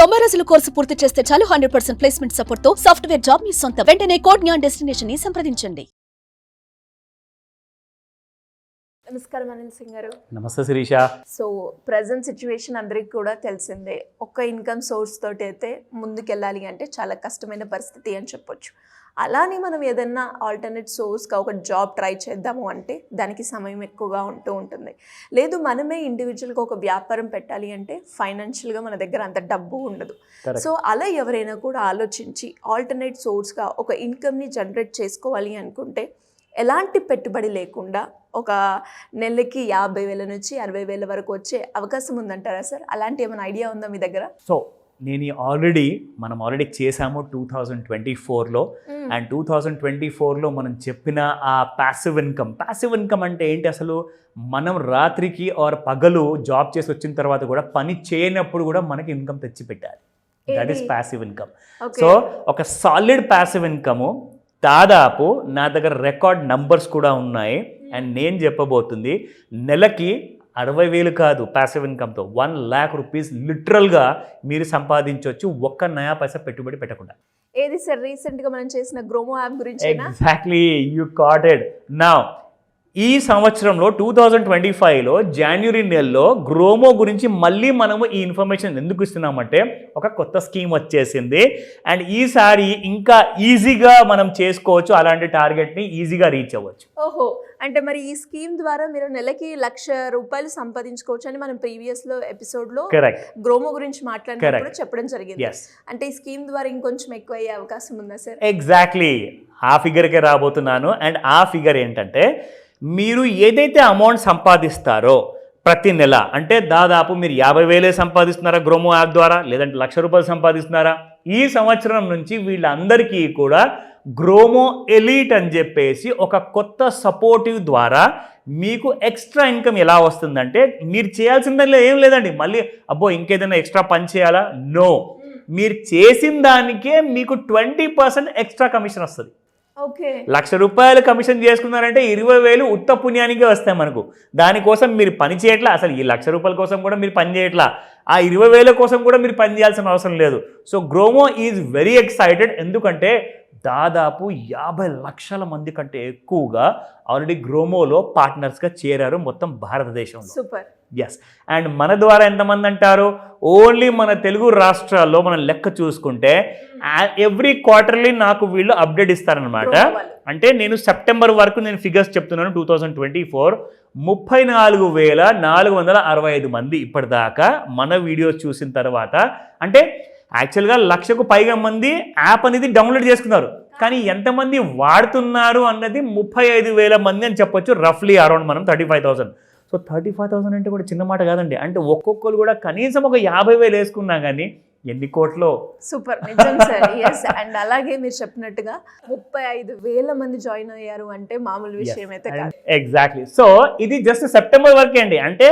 90 రోజుల కోర్సు పూర్తి చేస్తే చాలు 100% ప్లేస్మెంట్ సపోర్ట్ తో సాఫ్ట్వేర్ జాబ్ మీ సొంతం. వెంటనే కోడ్ జ్ఞాన్ డెస్టినేషన్ ని సంప్రదించండి. నమస్కారం అనిల్ సింగ్ గారు. నమస్తే శిరీష. సో ప్రజెంట్ సిచ్యువేషన్ అందరికీ కూడా తెలిసిందే. ఒక్క ఇన్కమ్ సోర్స్ తోటి అయితే ముందుకెళ్ళాలి అంటే చాలా కష్టమైన పరిస్థితి అని చెప్పొచ్చు. అలానే మనం ఏదన్నా ఆల్టర్నేట్ సోర్స్గా ఒక జాబ్ ట్రై చేద్దాము అంటే దానికి సమయం ఎక్కువగా ఉంటుంది. లేదు మనమే ఇండివిజువల్గా ఒక వ్యాపారం పెట్టాలి అంటే ఫైనాన్షియల్గా మన దగ్గర అంత డబ్బు ఉండదు. సో అలా ఎవరైనా కూడా ఆలోచించి ఆల్టర్నేట్ సోర్స్గా ఒక ఇన్కమ్ని జనరేట్ చేసుకోవాలి అనుకుంటే ఎలాంటి పెట్టుబడి లేకుండా ఒక నెలకి 50,000 నుంచి 60,000 వరకు వచ్చే అవకాశం ఉందంటారా సార్? అలాంటి ఏమైనా ఐడియా ఉందా మీ దగ్గర? సో నేను మనం ఆల్రెడీ చేసాము 2024లో. అండ్ 2024లో మనం చెప్పిన ఆ ప్యాసివ్ ఇన్కమ్ అంటే ఏంటి అసలు? మనం రాత్రికి ఆర్ పగలు జాబ్ చేసి వచ్చిన తర్వాత కూడా పని చేయనప్పుడు కూడా మనకి ఇన్కమ్ తెచ్చి పెట్టాలి. That is passive income. So ఒక సాలిడ్ ప్యాసివ్ ఇన్కమ్ దాదాపు నా దగ్గర రికార్డ్ నంబర్స్ కూడా ఉన్నాయి. అండ్ నేను చెప్పబోతుంది నెలకి 60,000 కాదు, ప్యాసివ్ ఇన్కమ్తో 1 lakh రూపీస్ లిటరల్గా మీరు సంపాదించవచ్చు ఒక్క నయా పైసా పెట్టుబడి పెట్టకుండా. ఏది సార్? రీసెంట్గా మనం చేసిన గ్రోమో యాప్ గురించి. Exactly, you caught it. Now ఈ సంవత్సరంలో 2025లో జనవరి నెలలో గ్రోమో గురించి మళ్ళీ మనము ఈ ఇన్ఫర్మేషన్ ఎందుకు ఇస్తున్నామంటే ఒక కొత్త స్కీమ్ వచ్చేసింది. అండ్ ఈసారి ఇంకా ఈజీగా మనం చేసుకోవచ్చు, అలాంటి టార్గెట్ని ఈజీగా రీచ్ అవ్వచ్చు. ఓహో, అంటే మరి ఈ స్కీమ్ ద్వారా మీరు నెలకి ₹1,00,000 సంపాదించుకోవచ్చు అని మనం ప్రీవియస్లో ఎపిసోడ్లో గ్రోమో గురించి మాట్లాడినప్పుడు చెప్పడం జరిగింది. అంటే ఈ స్కీమ్ ద్వారా ఇంకొంచెం ఎక్కువ అయ్యే అవకాశం ఉందా సార్? ఎగ్జాక్ట్లీ, ఆ ఫిగర్కే రాబోతున్నాను. అండ్ ఆ ఫిగర్ ఏంటంటే మీరు ఏదైతే అమౌంట్ సంపాదిస్తారో ప్రతి నెల, అంటే దాదాపు మీరు 50,000 సంపాదిస్తున్నారా గ్రోమో యాప్ ద్వారా, లేదంటే ₹1,00,000 సంపాదిస్తున్నారా, ఈ సంవత్సరం నుంచి వీళ్ళందరికీ కూడా గ్రోమో ఎలీట్ అని చెప్పేసి ఒక కొత్త సపోర్టివ్ ద్వారా మీకు ఎక్స్ట్రా ఇన్కమ్ ఎలా వస్తుందంటే మీరు చేయాల్సిందని ఏం లేదండి. మళ్ళీ అబ్బో ఇంకేదైనా ఎక్స్ట్రా పని చేయాలా? నో, మీరు చేసిన దానికే మీకు 20% ఎక్స్ట్రా కమిషన్ వస్తుంది. ₹1,00,000 కమిషన్ చేసుకున్నారంటే 20,000 ఉత్త పుణ్యానికే వస్తాయి మనకు. దానికోసం మీరు పని చేయట్లా, అసలు ఈ ₹1,00,000 కోసం కూడా మీరు పని చేయట్లా, ఆ 20,000 కోసం కూడా మీరు పని చేయాల్సిన అవసరం లేదు. So Gromor is very excited, ఎందుకంటే దాదాపు 50 లక్షల మంది కంటే ఎక్కువగా ఆల్రెడీ గ్రోమోలో పార్ట్నర్స్గా చేరారు మొత్తం భారతదేశంలో. సూపర్. ఎస్. అండ్ మన ద్వారా ఎంతమంది అంటారు? ఓన్లీ మన తెలుగు రాష్ట్రాల్లో మనం లెక్క చూసుకుంటే ఎవ్రీ క్వార్టర్లీ నాకు వీళ్ళు అప్డేట్ ఇస్తారనమాట. అంటే నేను సెప్టెంబర్ వరకు నేను ఫిగర్స్ చెప్తున్నాను. 2024 34,465 మంది ఇప్పటిదాకా మన వీడియోస్ చూసిన తర్వాత, అంటే యాక్చువల్గా 1,00,000కు పైగా మంది యాప్ అనేది డౌన్లోడ్ చేసుకున్నారు, కానీ ఎంతమంది వాడుతున్నారు అన్నది 35,000 మంది అని చెప్పొచ్చు. రఫ్లీ అరౌండ్ మనం 35,000. సో 35,000 అంటే కూడా చిన్న మాట కాదండి. అంటే ఒక్కొక్కరు కూడా కనీసం ఒక 50,000 వేసుకున్నా కానీ ఎన్ని కోట్లు. సూపర్, నిజం సార్. ఎస్. అండ్ అలాగే మీరు చెప్పినట్టుగా 35,000 మంది జాయిన్ అయ్యారు అంటే మామూలు విషయం అయితే కాదు. ఎగ్జాక్ట్లీ. సో ఇది జస్ట్ సెప్టెంబర్ వరకే అండి. అంటే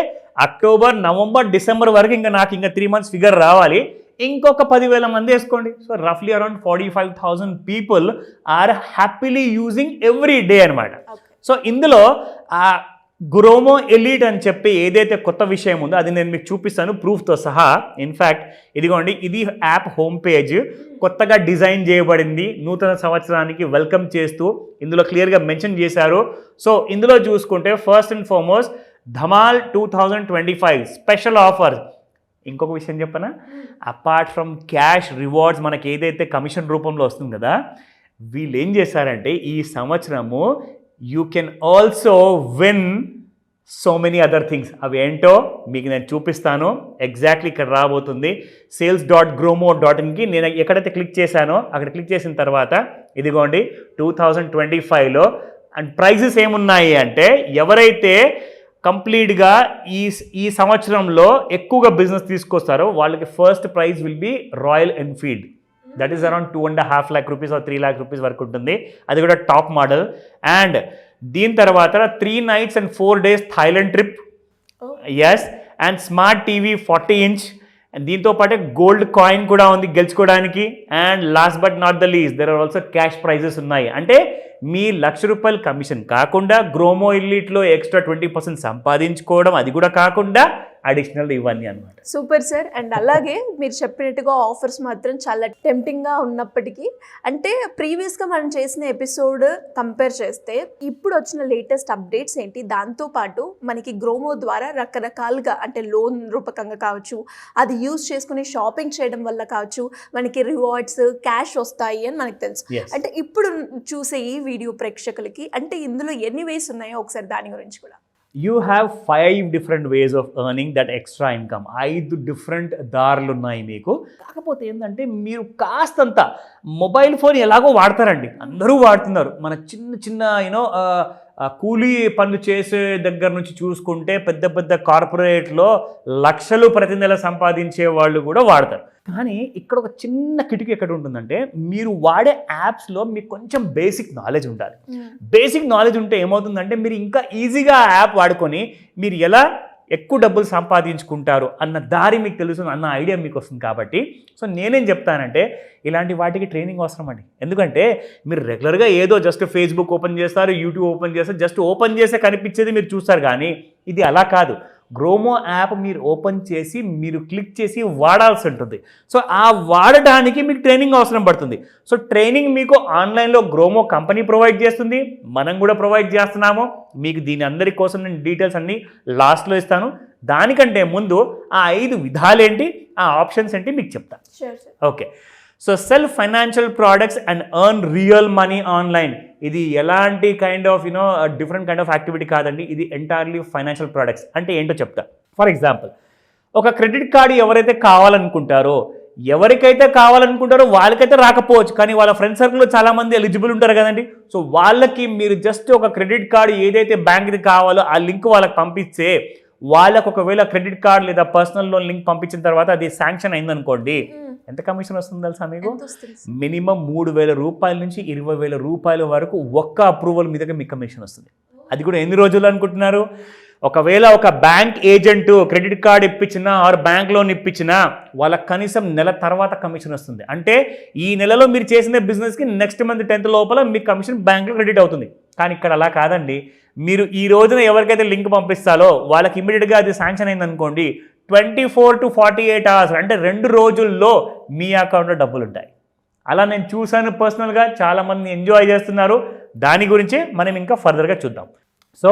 అక్టోబర్, నవంబర్, డిసెంబర్ వరకు ఇంకా నాకు ఇంకా 3 months ఫిగర్ రావాలి. ఇంకొక 10,000 మంది వేసుకోండి. సో రఫ్లీ around 45,000 people are happily using every day అనమాట. సో ఇందులో ఆ గ్రోమో ఎలీట్ అని చెప్పి ఏదైతే కొత్త విషయం ఉందో అది నేను మీకు చూపిస్తాను ప్రూఫ్తో సహా. ఇన్ఫ్యాక్ట్ ఇదిగోండి, ఇది యాప్ హోమ్ పేజ్ కొత్తగా డిజైన్ చేయబడింది, నూతన సంవత్సరానికి వెల్కమ్ చేస్తూ ఇందులో క్లియర్గా మెన్షన్ చేశారు. సో ఇందులో చూసుకుంటే first and foremost Dhamaal 2025 special offer. ఇంకొక విషయం చెప్పనా, అపార్ట్ ఫ్రమ్ క్యాష్ రివార్డ్స్ మనకి ఏదైతే కమిషన్ రూపంలో వస్తుంది కదా, వీళ్ళు ఏం చేశారంటే ఈ సంవత్సరము you can also win so many other things. అవి ఏంటో మీకు నేను చూపిస్తాను. ఎగ్జాక్ట్లీ ఇక్కడ రాబోతుంది. sales.gromo.inకి నేను ఎక్కడైతే క్లిక్ చేశానో అక్కడ క్లిక్ చేసిన తర్వాత ఇదిగోండి 2025లో అండ్ ప్రైజెస్ ఏమున్నాయి అంటే ఎవరైతే కంప్లీట్గా ఈ సంవత్సరంలో ఎక్కువగా బిజినెస్ తీసుకొస్తారో వాళ్ళకి first prize will be royal Enfield. That is around 2.5 lakh rupees or 3 lakh rupees వరకు ఉంటుంది. అది కూడా టాప్ మోడల్. అండ్ దీని తర్వాత 3 nights and 4 days Thailand trip. Yes. And smart TV 40 inch. And దీంతో పాటే గోల్డ్ కాయిన్ కూడా ఉంది గెలుచుకోవడానికి. And last but not the least there are also cash prizes ఉన్నాయి. అంటే మీ ₹1,00,000 కమిషన్ కాకుండా గ్రోమో ఎలీట్లో ఎక్స్ట్రా 20% సంపాదించుకోవడం, అది కూడా కాకుండా అడిషనల్ ఇవన్నీ అనమాట. Super sir. అండ్ అలాగే మీరు చెప్పినట్టుగా ఆఫర్స్ మాత్రం చాలా టెంప్టింగ్గా ఉన్నప్పటికీ, అంటే ప్రీవియస్గా మనం చేసిన ఎపిసోడ్ కంపేర్ చేస్తే ఇప్పుడు వచ్చిన లేటెస్ట్ అప్డేట్స్ ఏంటి, దాంతోపాటు మనకి గ్రోమో ద్వారా రకరకాలుగా అంటే లోన్ రూపకంగా కావచ్చు, అది యూజ్ చేసుకుని షాపింగ్ చేయడం వల్ల కావచ్చు, మనకి రివార్డ్స్ క్యాష్ వస్తాయి అని మనకు తెలుసు. అంటే ఇప్పుడు చూసే ఈ వీడియో ప్రేక్షకులకి అంటే ఇందులో ఎన్ని వేస్ ఉన్నాయో ఒకసారి దాని గురించి కూడా. You have 5 different ways of earning that extra income. 5 different దారులు ఉన్నాయి మీకు. కాకపోతే ఏంటంటే మీరు కాస్తంత మొబైల్ ఫోన్ ఎలాగో వాడతారండి, అందరూ వాడుతున్నారు. మన చిన్న చిన్న కూలీ పనులు చేసే దగ్గర నుంచి చూసుకుంటే పెద్ద పెద్ద కార్పొరేట్లో లక్షలు ప్రతి నెల సంపాదించే వాళ్ళు కూడా వాడతారు. కానీ ఇక్కడ ఒక చిన్న కిటికీ ఎక్కడ ఉంటుందంటే, మీరు వాడే యాప్స్లో మీకు కొంచెం బేసిక్ నాలెడ్జ్ ఉండాలి. బేసిక్ నాలెడ్జ్ ఉంటే ఏమవుతుందంటే మీరు ఇంకా ఈజీగా ఆ యాప్ వాడుకొని మీరు ఎలా ఎక్కువ డబ్బులు సంపాదించుకుంటారు అన్న దారి మీకు తెలుసు, అన్న ఐడియా మీకు వస్తుంది. కాబట్టి సో నేనేం చెప్తానంటే ఇలాంటి వాటికి ట్రైనింగ్ అవసరం అండి. ఎందుకంటే మీరు రెగ్యులర్గా ఏదో జస్ట్ ఫేస్బుక్ ఓపెన్ చేస్తారు, యూట్యూబ్ ఓపెన్ చేస్తారు, జస్ట్ ఓపెన్ చేస్తే కనిపించేది మీరు చూస్తారు. కానీ ఇది అలా కాదు. గ్రోమో యాప్ మీరు ఓపెన్ చేసి మీరు క్లిక్ చేసి వాడాల్సి ఉంటుంది. సో ఆ వాడడానికి మీకు ట్రైనింగ్ అవసరం పడుతుంది. సో ట్రైనింగ్ మీకు ఆన్లైన్లో గ్రోమో కంపెనీ ప్రొవైడ్ చేస్తుంది, మనం కూడా ప్రొవైడ్ చేస్తున్నాము. మీకు దీని అందరి కోసం నేను డీటెయిల్స్ అన్నీ లాస్ట్లో ఇస్తాను. దానికంటే ముందు ఆ 5 విధాలేంటి, ఆ ఆప్షన్స్ ఏంటి మీకు చెప్తాను. Okay, so cell financial products and earn real money online. ఇది ఎలాంటి kind of different kind of activity కాదండి, ఇది ఎంటైర్లీ ఫైనాన్షియల్ ప్రోడక్ట్స్. అంటే ఏంటో చెప్తా. ఫర్ ఎగ్జాంపుల్, ఒక క్రెడిట్ కార్డు ఎవరైతే కావాలనుకుంటారో వాళ్ళకైతే రాకపోవచ్చు, కానీ వాళ్ళ ఫ్రెండ్ సర్కిల్లో చాలామంది ఎలిజిబుల్ ఉంటారు కదండి. సో వాళ్ళకి మీరు జస్ట్ ఒక క్రెడిట్ కార్డు ఏదైతే బ్యాంక్ది కావాలో ఆ లింక్ వాళ్ళకి పంపిస్తే, వాళ్ళకు ఒకవేళ క్రెడిట్ కార్డు లేదా పర్సనల్ లోన్ లింక్ పంపించిన తర్వాత అది శాంక్షన్ అయిందనుకోండి, ఎంత కమిషన్ వస్తుంది తెలుసా మీకు? మినిమం 3,000 రూపాయల నుంచి 20,000 రూపాయల వరకు ఒక్క అప్రూవల్ మీదగా మీకు కమిషన్ వస్తుంది. అది కూడా ఎన్ని రోజులు అనుకుంటున్నారు? ఒకవేళ ఒక బ్యాంక్ ఏజెంట్ క్రెడిట్ కార్డ్ ఇప్పించినా ఆర్ బ్యాంక్ లోన్ ఇప్పించినా వాళ్ళకి కనీసం నెల తర్వాత కమిషన్ వస్తుంది. అంటే ఈ నెలలో మీరు చేసిన బిజినెస్కి నెక్స్ట్ మంత్ 10th లోపల మీకు కమిషన్ బ్యాంక్లో క్రెడిట్ అవుతుంది. కానీ ఇక్కడ అలా కాదండి. మీరు ఈ రోజున ఎవరికైతే లింక్ పంపిస్తారో వాళ్ళకి ఇమీడియట్గా అది శాంక్షన్ అయిందనుకోండి, 24 to 48 hours అంటే 2 రోజుల్లో మీ అకౌంట్లో డబ్బులు ఉంటాయి. అలా నేను చూశాను పర్సనల్గా, చాలామంది ఎంజాయ్ చేస్తున్నారు. దాని గురించి మనం ఇంకా ఫర్దర్గా చూద్దాం. సో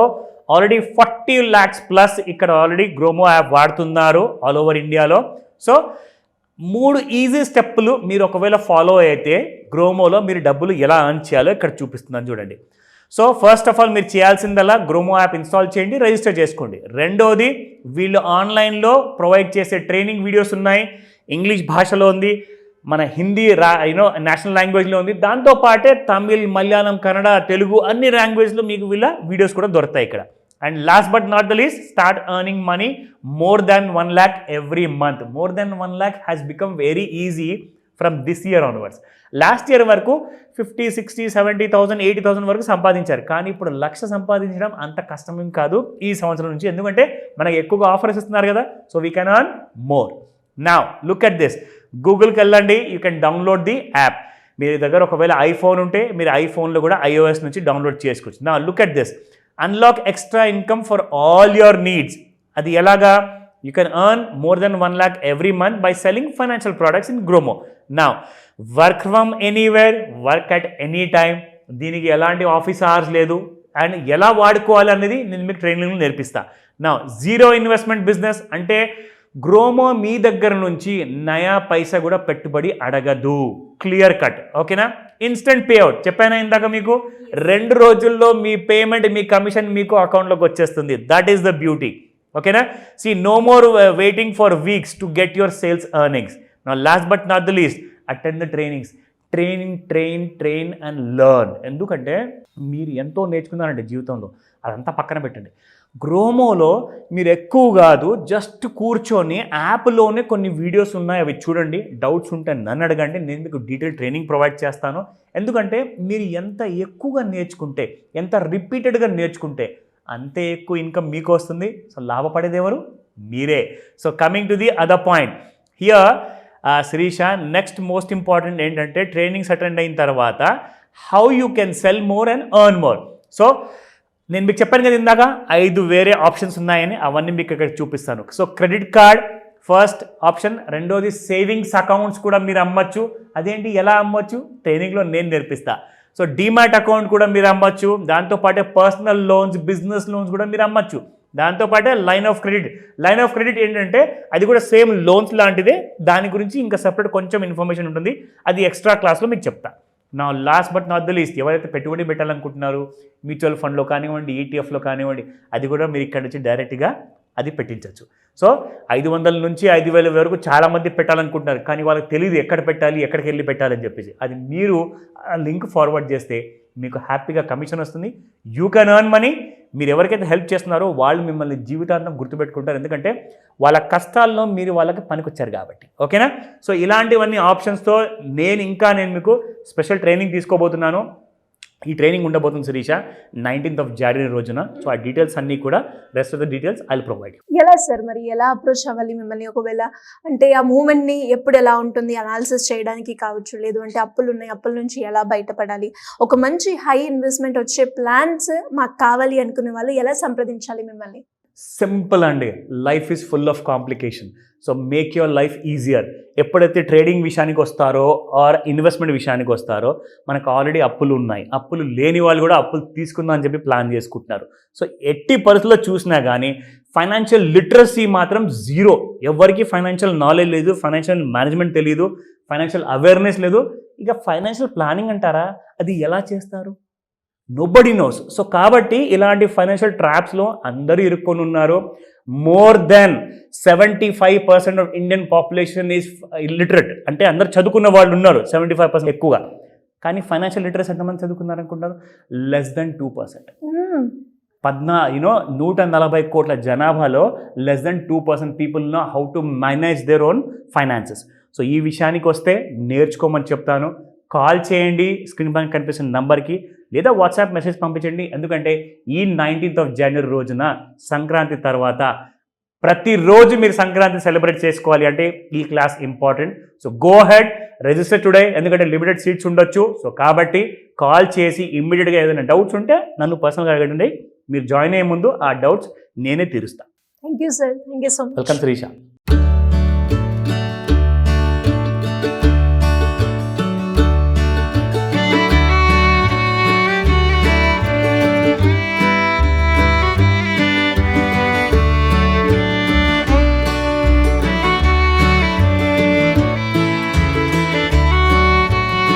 ఆల్రెడీ 40 lakhs ప్లస్ ఇక్కడ ఆల్రెడీ గ్రోమో యాప్ వాడుతున్నారు ఆల్ ఓవర్ ఇండియాలో. సో 3 ఈజీ స్టెప్పులు మీరు ఒకవేళ ఫాలో అయితే గ్రోమోలో మీరు డబ్బులు ఎలా ఎర్న్ చేయాలో ఇక్కడ చూపిస్తున్నాను చూడండి. సో ఫస్ట్ ఆఫ్ ఆల్ మీరు చేయాల్సిందల్లా గ్రోమో యాప్ ఇన్స్టాల్ చేయండి, రిజిస్టర్ చేసుకోండి. రెండోది, వీళ్ళు ఆన్లైన్లో ప్రొవైడ్ చేసే ట్రైనింగ్ వీడియోస్ ఉన్నాయి. ఇంగ్లీష్ భాషలో ఉంది, మన హిందీ నేషనల్ లాంగ్వేజ్లో ఉంది. దాంతోపాటే తమిళ్, మలయాళం, కన్నడ, తెలుగు అన్ని లాంగ్వేజ్లో మీకు వీళ్ళ వీడియోస్ కూడా దొరుకుతాయి ఇక్కడ. And last but not the least, start earning money more than 1 lakh every month. More than 1 lakh has become very easy from this year onwards. Last year వరకు 50, 60, 70,000, 80,000 వరకు సంపాదించారు. కానీ ఇప్పుడు 1,00,000 సంపాదించడం అంత కష్టమేం కాదు ఈ సంవత్సరం నుంచి, ఎందుకంటే మనకు ఎక్కువగా ఆఫర్స్ ఇస్తున్నారు కదా. So we can earn more. Now look at this. గూగుల్కి వెళ్ళండి, you can download the app. మీ దగ్గర ఒకవేళ ఐఫోన్ ఉంటే మీరు ఐఫోన్లో కూడా iOS నుంచి డౌన్లోడ్ చేసుకోవచ్చు. Now look at this. Unlock extra income for all your needs. అది ఎలాగా? You can earn more than 1 lakh every month by selling financial products in Gromo. Now, work from anywhere, work at any time. దీనికి ఎలాంటి office hours లేదు. And ఎలా వాడుకోవాలి అనేది నేను మీకు ట్రైనింగ్లో నేర్పిస్తా. నా 0 ఇన్వెస్ట్మెంట్ బిజినెస్ అంటే గ్రోమో మీ దగ్గర నుంచి నయా పైసా కూడా పెట్టుబడి అడగదు. క్లియర్ కట్, ఓకేనా? ఇన్స్టెంట్ పే అవుట్ చెప్పానా ఇందాక మీకు. 2 రోజుల్లో మీ పేమెంట్, మీ కమిషన్ మీకు అకౌంట్లోకి వచ్చేస్తుంది. That is the beauty. ఓకేనా? See, no more waiting for weeks to get your sales earnings. Now, last but not the least, attend the trainings. train and learn. ఎందుకంటే మీరు ఎంతో నేర్చుకున్నారండి జీవితంలో, అదంతా పక్కన పెట్టండి. గ్రోమోలో మీరు ఎక్కువ కాదు, జస్ట్ కూర్చొని యాప్లోనే కొన్ని వీడియోస్ ఉన్నాయి, అవి చూడండి. డౌట్స్ ఉంటే నన్ను అడగండి, నేను మీకు డీటెయిల్ ట్రైనింగ్ ప్రొవైడ్ చేస్తాను. ఎందుకంటే మీరు ఎంత ఎక్కువగా నేర్చుకుంటే, ఎంత రిపీటెడ్గా నేర్చుకుంటే అంతే ఎక్కువ ఇన్కమ్ మీకు వస్తుంది. సో లాభపడేది ఎవరు? మీరే. So coming to the other point here, Shirisha, next most important ఏంటంటే ట్రైనింగ్స్ అటెండ్ అయిన తర్వాత how you can sell more and earn more. So నేను మీకు చెప్పాను కదా ఇందాక 5 వేరే ఆప్షన్స్ ఉన్నాయని, అవన్నీ మీకు ఇక్కడ చూపిస్తాను. So credit card first option, రెండోది సేవింగ్స్ అకౌంట్స్ కూడా మీరు అమ్మచ్చు. అదేంటి, ఎలా అమ్మచ్చు, ట్రైనింగ్లో నేను నేర్పిస్తా. సో డీమ్యాట్ అకౌంట్ కూడా మీరు అమ్మచ్చు. దాంతోపాటే పర్సనల్ లోన్స్, బిజినెస్ లోన్స్ కూడా మీరు అమ్మచ్చు. దాంతోపాటే లైన్ ఆఫ్ క్రెడిట్ ఏంటంటే అది కూడా సేమ్ లోన్స్ లాంటిదే, దాని గురించి ఇంకా సెపరేట్ కొంచెం ఇన్ఫర్మేషన్ ఉంటుంది, అది ఎక్స్ట్రా క్లాస్లో మీకు చెప్తా. నా last but not the least, ఎవరైతే పెట్టుబడి పెట్టాలనుకుంటున్నారో మ్యూచువల్ ఫండ్లో కానివ్వండి, ఈటీఎఫ్లో కానివ్వండి, అది కూడా మీరు ఇక్కడ నుంచి డైరెక్ట్గా అది పెట్టించవచ్చు. సో 500 నుంచి 5,000 వరకు చాలామంది పెట్టాలనుకుంటున్నారు, కానీ వాళ్ళకి తెలియదు ఎక్కడ పెట్టాలి, ఎక్కడికి వెళ్ళి పెట్టాలని చెప్పేసి. అది మీరు ఆ లింక్ ఫార్వర్డ్ చేస్తే మీకు హ్యాపీగా కమిషన్ వస్తుంది. You can earn money. మీరు ఎవరికైతే హెల్ప్ చేస్తున్నారో వాళ్ళు మిమ్మల్ని జీవితాంతం గుర్తుపెట్టుకుంటారు, ఎందుకంటే వాళ్ళ కష్టాల్లో మీరు వాళ్ళకి పనికొచ్చారు కాబట్టి. ఓకేనా? సో ఇలాంటివన్నీ ఆప్షన్స్తో నేను మీకు స్పెషల్ ట్రైనింగ్ తీసుకోబోతున్నాను. ఈ ట్రైనింగ్ ఉండబోతుంది శిరీష 19th of January రోజున. సో ఆ డీటెయిల్స్ అన్నీ కూడా, rest of the details I will provide. ఎలా సార్ మరి ఎలా అప్రోచ్ అవ్వాలి మిమ్మల్ని? ఒకవేళ అంటే ఆ మూమెంట్ని ఎప్పుడు ఎలా ఉంటుంది అనాలిసిస్ చేయడానికి కావచ్చు, లేదు అంటే అప్పులు ఉన్నాయి, అప్పుల నుంచి ఎలా బయటపడాలి, ఒక మంచి హై ఇన్వెస్ట్మెంట్ వచ్చే ప్లాన్స్ మాకు కావాలి అనుకునే వాళ్ళు ఎలా సంప్రదించాలి మిమ్మల్ని? సింపుల్ అండి, life is full of complication. So make your life easier. ఎప్పుడైతే ట్రేడింగ్ విషయానికి వస్తారో ఆర్ ఇన్వెస్ట్మెంట్ విషయానికి వస్తారో, మనకు ఆల్రెడీ అప్పులు ఉన్నాయి, అప్పులు లేని వాళ్ళు కూడా అప్పులు తీసుకుందాం అని చెప్పి ప్లాన్ చేసుకుంటున్నారు. సో ఎట్టి పరిస్థితుల్లో చూసినా కానీ ఫైనాన్షియల్ లిటరసీ మాత్రం జీరో. ఎవరికి ఫైనాన్షియల్ నాలెడ్జ్ లేదు, ఫైనాన్షియల్ మేనేజ్మెంట్ తెలియదు, ఫైనాన్షియల్ అవేర్నెస్ లేదు. ఇక ఫైనాన్షియల్ ప్లానింగ్ అంటారా, అది ఎలా చేస్తారు? Nobody nose. సో కాబట్టి ఇలాంటి ఫైనాన్షియల్ ట్రాప్స్లో అందరూ ఇరుక్కొని ఉన్నారు. More than 75% of Indian population is illiterate. అంటే అందరు చదువుకున్న వాళ్ళు ఉన్నారు 75% ఎక్కువగా, కానీ ఫైనాన్షియల్ లిటరసీ ఎంతమంది చదువుకున్నారు అనుకుంటారు? less than 2%. 140 కోట్ల జనాభాలో less than 2% people know how to manage their own finances. So ఈ విషయానికి వస్తే నేర్చుకోమని చెప్తాను. కాల్ చేయండి స్క్రీన్ పైన కనిపిస్తున్న నంబర్కి, లేదా వాట్సాప్ మెసేజ్ పంపించండి. ఎందుకంటే ఈ 19th of January రోజున సంక్రాంతి తర్వాత ప్రతిరోజు మీరు సంక్రాంతి సెలబ్రేట్ చేసుకోవాలి అంటే ఈ class important. So go head, register today, ఎందుకంటే లిమిటెడ్ సీట్స్ ఉండొచ్చు. సో కాబట్టి కాల్ చేసి ఇమ్మీడియట్గా ఏదైనా డౌట్స్ ఉంటే నన్ను పర్సనల్గా అడగండి. మీరు జాయిన్ అయ్యే ముందు ఆ డౌట్స్ నేనే తీరుస్తాను. Thank you sir, thank you so much. Welcome Sirisha.